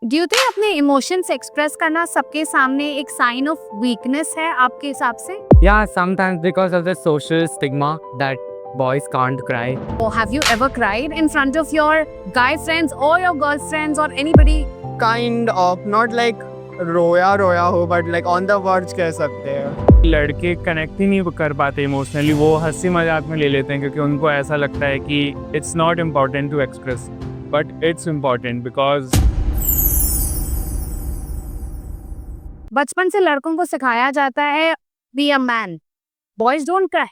Do you think अपने emotions express करना सबके सामने एक साइन ऑफ वीकनेस है आपके हिसाब से? Yeah, sometimes because of the social stigma that boys can't cry. Or have you ever cried in front of your guy friends or your girlfriends or anybody? Kind of not like रोया रोया हो but like on the words कह सकते हैं। लड़के connect ही नहीं कर पाते इमोशनली, वो हंसी मजाक में ले लेते हैं क्योंकि उनको ऐसा लगता है कि it's not important to express, but it's important because बचपन से लड़कों को सिखाया जाता है be a man, boys don't cry,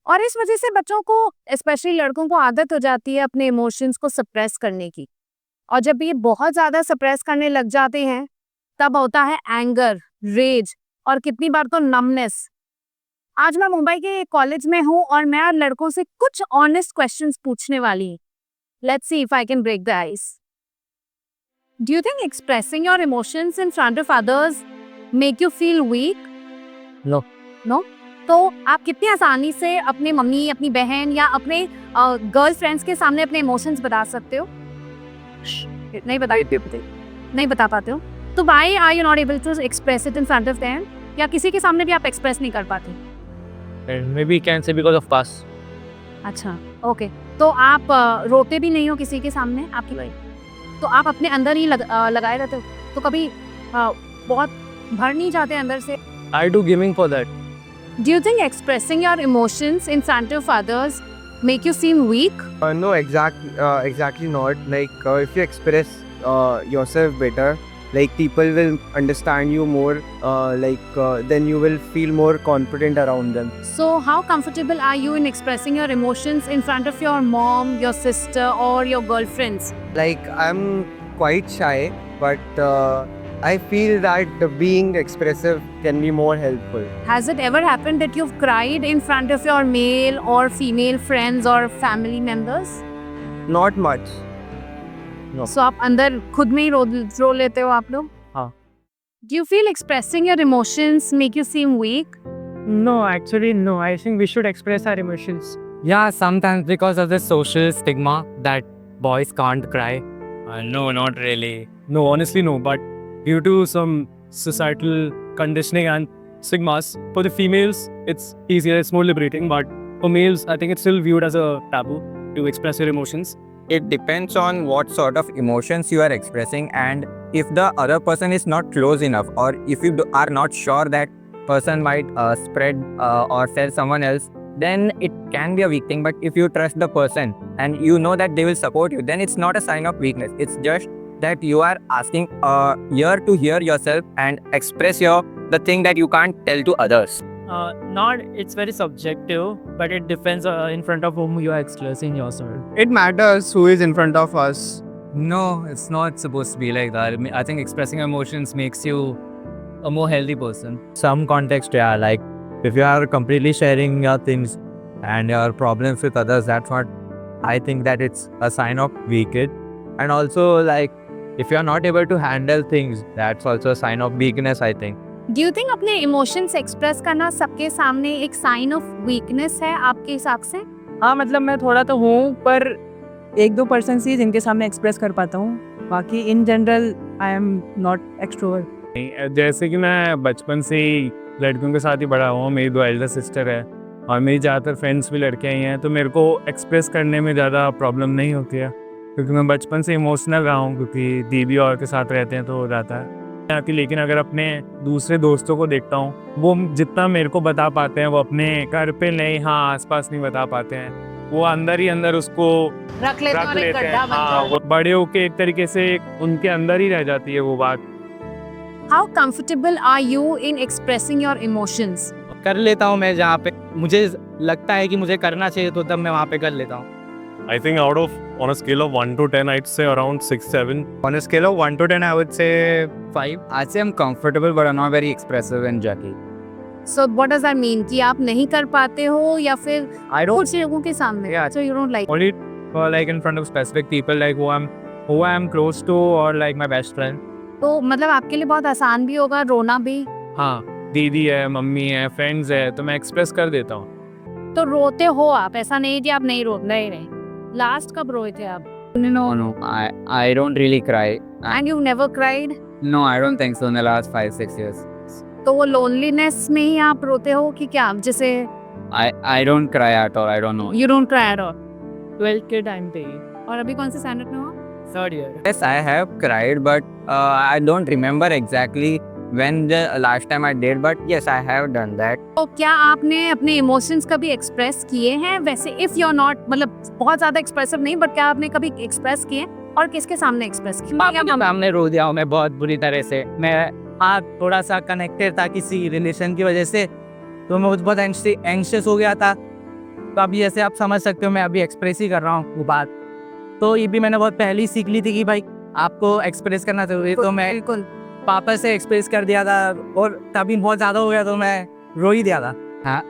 और इस वजह से बच्चों को स्पेशली लड़कों को आदत हो जाती है अपने इमोशंस को सप्रेस करने की। और जब ये बहुत ज़्यादा सप्रेस करने लग जाते हैं तब होता है एंगर, रेज और कितनी बार तो नमनेस। आज मैं मुंबई के कॉलेज में हूँ और मैं आज लड़कों से कुछ ऑनेस्ट क्वेश्चंस पूछने वाली हूँ। Let's see if I can break the ice. Do you think expressing your emotions in front of others make you feel weak? No. No? तो आप कितनी आसानी से अपने मम्मी, अपनी बहन या अपने गर्ल फ्रेंड्स के सामने अपने इमोशंस बता सकते हो? नहीं बता पाते हो? तो why are you not able to express it in front of them? या किसी के सामने भी आप एक्सप्रेस नहीं कर पाते? And maybe you can say because of past. अच्छा, ओके। तो आप रोते भी नहीं हो किसी के सामने आपकी भाई? तो आप अपने अंदर ही लगाए रहते हो? तो कभी बहुत भर नहीं जाते अंदर से? I do giving for that. Do you think expressing your emotions in front of others make you seem weak? No, exactly not. Like if you express yourself better, like people will understand you more. Then you will feel more confident around them. So how comfortable are you in expressing your emotions in front of your mom, your sister or your girlfriends? Like I'm quite shy, but I feel that being expressive can be more helpful. Has it ever happened that you've cried in front of your male or female friends or family members? Not much. So आप अंदर खुद में ही रो लेते हो आप लोग? हाँ. Do you feel expressing your emotions make you seem weak? no, actually no, I think we should express our emotions. Yeah, sometimes because of the social stigma that boys can't cry. No, not really. No, honestly no, but due to some societal conditioning and stigmas, for the females it's easier, it's more liberating, but for males I think it's still viewed as a taboo to express your emotions. It depends on what sort of emotions you are expressing, and if the other person is not close enough, or if you are not sure that person might spread or tell someone else, then it can be a weak thing. But if you trust the person and you know that they will support you, then it's not a sign of weakness. It's just that you are asking ear to hear yourself and express the thing that you can't tell to others. It's very subjective, but it depends in front of whom you are expressing yourself. It matters who is in front of us. No, it's not supposed to be like that. I think expressing emotions makes you a more healthy person. Some context, yeah, like if you are completely sharing your things and your problems with others, that's what I think that it's a sign of weakness. And also, like, if you are not able to handle things, that's also a sign of weakness, I think. Do you think अपने emotions express करना सबके सामने एक sign of weakness है आपके हिसाब से? हाँ, मतलब मैं थोड़ा तो हूँ, पर 1-2 पर्सन ही जिनके सामने एक्सप्रेस कर पाता हूँ। बाकी in general I am not extrovert. जैसे कि मैं बचपन से ही लड़कियों के साथ ही बड़ा हुआ हूँ, मेरी 2 एल्डर सिस्टर है और मेरी ज़्यादातर फ्रेंड्स भी लड़कियाँ ही हैं, तो मेरे को एक्सप्रेस करने में ज़्यादा प्रॉब्लम नहीं होती है क्योंकि मैं बचपन से इमोशनल रहा हूँ, क्योंकि दीदी और के साथ रहते हैं तो हो जाता है। लेकिन अगर अपने दूसरे दोस्तों को देखता हूँ, वो जितना मेरे को बता पाते हैं वो अपने घर पे नहीं, हाँ आसपास नहीं बता पाते हैं, वो अंदर ही अंदर उसको रख लेते हैं। हाँ, वो बड़े होके एक तरीके से उनके अंदर ही रह जाती है वो बात। How comfortable are you in expressing your emotions? कर लेता हूँ मैं, जहाँ पे मुझे लगता है कि मुझे करना चाहिए तो तब मैं वहाँ पे कर लेता हूँ। I think on a scale of 1 to 10, I'd say around 6-7. On a scale of 1 to 10, I would say 5. I'd say I'm comfortable, but I'm not very expressive and judgy. So what does that mean? कि आप नहीं कर पाते हो या फिर I don't. कुछ लोगों के सामने? Yeah. So you don't like? Only like in front of specific people, like who I am close to, or like my best friend. तो मतलब आपके लिए बहुत आसान भी होगा रोना भी? हाँ, दीदी है, मम्मी है, फ्रेंड्स है, तो मैं एक्सप्रेस कर देता हूँ। तो रोते हो आप, ऐसा नहीं कि आप नहीं रोते नहीं रहे। लास्ट कब रोए थे आप? No, I don't really cry. And you never cried? No, I don't think so in the last 5-6 years. तो वो लोनलीनेस में ही आप रोते हो कि क्या, जैसे I don't cry at all. I don't know. You don't cry at all? 12th के टाइम पे ही और अभी कौन से स्टैंडर्ड में हो? 3rd year Yes, I have cried, but I don't remember exactly when the last time I did. But yes, I have done that. तो क्या आपने अपने इमोशंस कभी एक्सप्रेस किए हैं? वैसे इफ यू आर नॉट, मतलब बहुत ज्यादा एक्सप्रेसिव नहीं, बट क्या आपने कभी एक्सप्रेस किए और किसके सामने एक्सप्रेस किए? पापा के सामने रो दिया हूँ मैं बहुत बुरी तरह से। मैं हाँ थोड़ा सा कनेक्टेड था किसी रिलेशन की वजह से, तो मैं बहुत एंग्शियस हो गया था। तो अभी जैसे आप समझ सकते हो मैं अभी एक्सप्रेस ही कर रहा हूँ वो बात। तो ये भी मैंने बहुत पहले ही सीख ली थी कि भाई आपको एक्सप्रेस करना चाहिए, तो मैं बिल्कुल। पापा से एक्सप्रेस कर दिया था और तभी बहुत ज़्यादा हो गया तो मैं रो ही दिया था।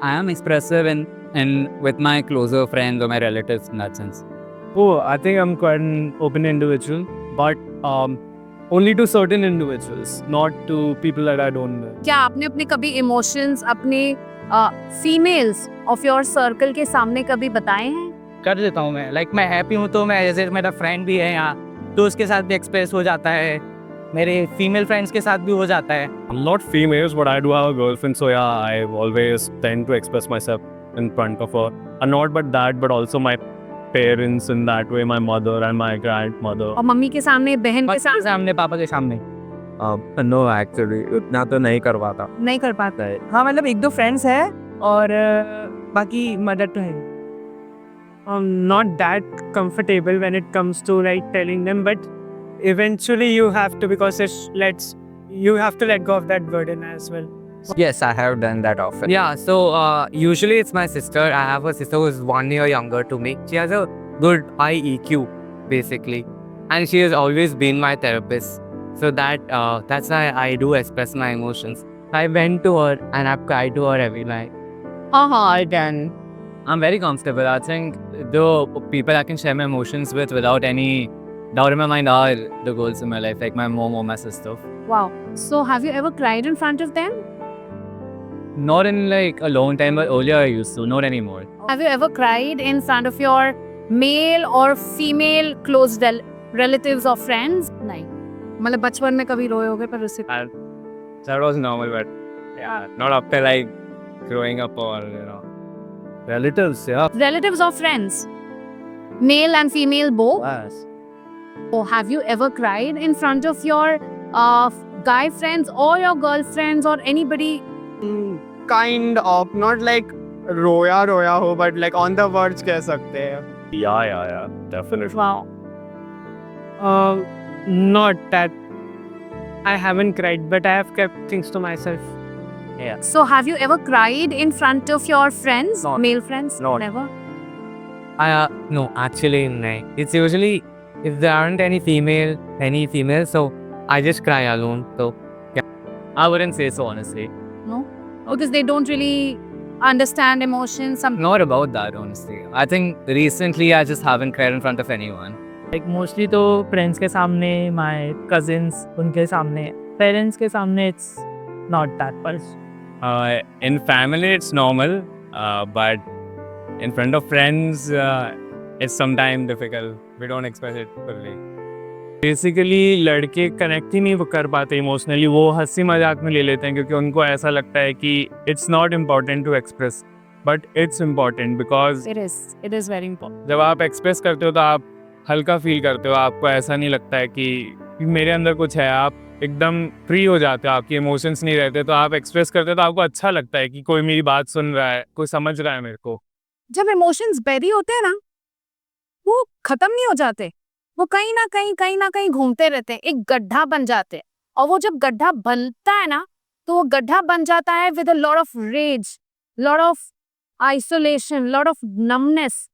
I am expressive in with my closer friends or my relatives in that sense. Oh, I think I'm quite an open individual, but only to certain individuals, not to people that I don't know. क्या आपने अपने कभी emotions अपने females of your circle के सामने कभी बताए हैं? कर देता हूँ मैं, लाइक मैं हैप्पी हूँ तो मैं, जैसे मेरा फ्रेंड भी है यहाँ तो उसके साथ भी एक्सप्रेस हो जाता है, मेरे फीमेल फ्रेंड्स के साथ भी हो जाता है। Not females, but I do have a girlfriend, so yeah, I always tend to express myself in front of her. And not but that, but also my parents in that way, my mother and my grandmother. और mummy के सामने, बहन के सामने सामने, पापा के सामने No, actually, उतना तो नहीं करवाता. नहीं कर पाता है? हाँ मतलब 1-2 फ्रेंड्स है और बाकी मदर तो है। I'm not that comfortable when it comes to like telling them, but eventually you have to, because you have to let go of that burden as well. Yes, I have done that often. Yeah, so usually it's my sister. I have a sister who is 1 year younger to me. She has a good high EQ basically, and she has always been my therapist. So that's why I do express my emotions. I went to her and I've cried to her every night. I can. I'm very comfortable. I think the people I can share my emotions with without any doubt in my mind are the girls in my life, like my mom or my sister. Wow. So have you ever cried in front of them? Not in like a long time, but earlier I used to. Not anymore. Have you ever cried in front of your male or female close relatives or friends? नहीं, मतलब बचपन में कभी रोए होगे पर उससे That was normal, but yeah, not after like growing up or relatives, yeah. relatives or friends, male and female both. Yes. So have you ever cried in front of your guy friends or your girlfriends or anybody? Kind of, not like रोया हो, but like on the words कह सकते हैं. Yeah, definitely. Wow. Not that I haven't cried, but I have kept things to myself. So have you ever cried in front of your friends, Not. male friends? Not. Never. No, actually, no. It's usually if there aren't any female, so I just cry alone. So I wouldn't say so, honestly. No, because they don't really understand emotions. Not about that, honestly. I think recently I just haven't cried in front of anyone. Like mostly तो friends के सामने, my cousins उनके सामने, parents के सामने it's not that much. In family, it's normal, but in front of friends, it's sometimes difficult. We don't express it fully. Basically लड़के connect ही नहीं कर पाते इमोशनली, वो हंसी मजाक में ले लेते हैं क्योंकि उनको ऐसा लगता है कि it's not important to express, but it's important because It is very important. जब आप एक्सप्रेस करते हो तो आप हल्का फील करते हो, आपको ऐसा नहीं लगता है कि मेरे अंदर कुछ है, आप एकदम फ्री हो जाते हो, आपके इमोशंस नहीं रहते, तो आप एक्सप्रेस करते हो तो आपको अच्छा लगता है कि कोई मेरी बात सुन रहा है, कोई समझ रहा है मेरे को. जब इमोशंस बैरी होते हैं ना, वो खत्म नहीं हो जाते, वो कहीं ना कहीं घूमते रहते हैं, एक गड्ढा बन जाते हैं. और वो जब गड्ढा बनता है ना, तो वो गड्ढा बन जाता है with a lot of rage, lot of isolation, lot of numbness.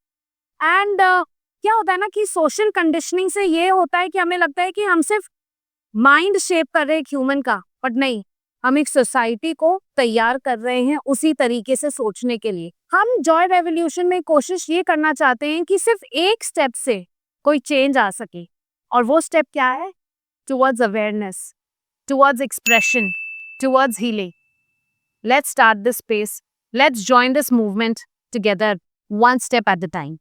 And क्या होता है ना कि सोशल कंडीशनिंग से ये होता है कि हमें लगता है कि हम सिर्फ माइंड शेप कर रहे हैं ह्यूमन का, बट नहीं, हम एक सोसाइटी को तैयार कर रहे हैं उसी तरीके से सोचने के लिए. हम जॉय रेवोल्यूशन में कोशिश ये करना चाहते हैं कि सिर्फ एक स्टेप से कोई चेंज आ सके, और वो स्टेप क्या है? Towards awareness, towards expression, towards healing. Let's start this space, let's join this movement together, one step at a time.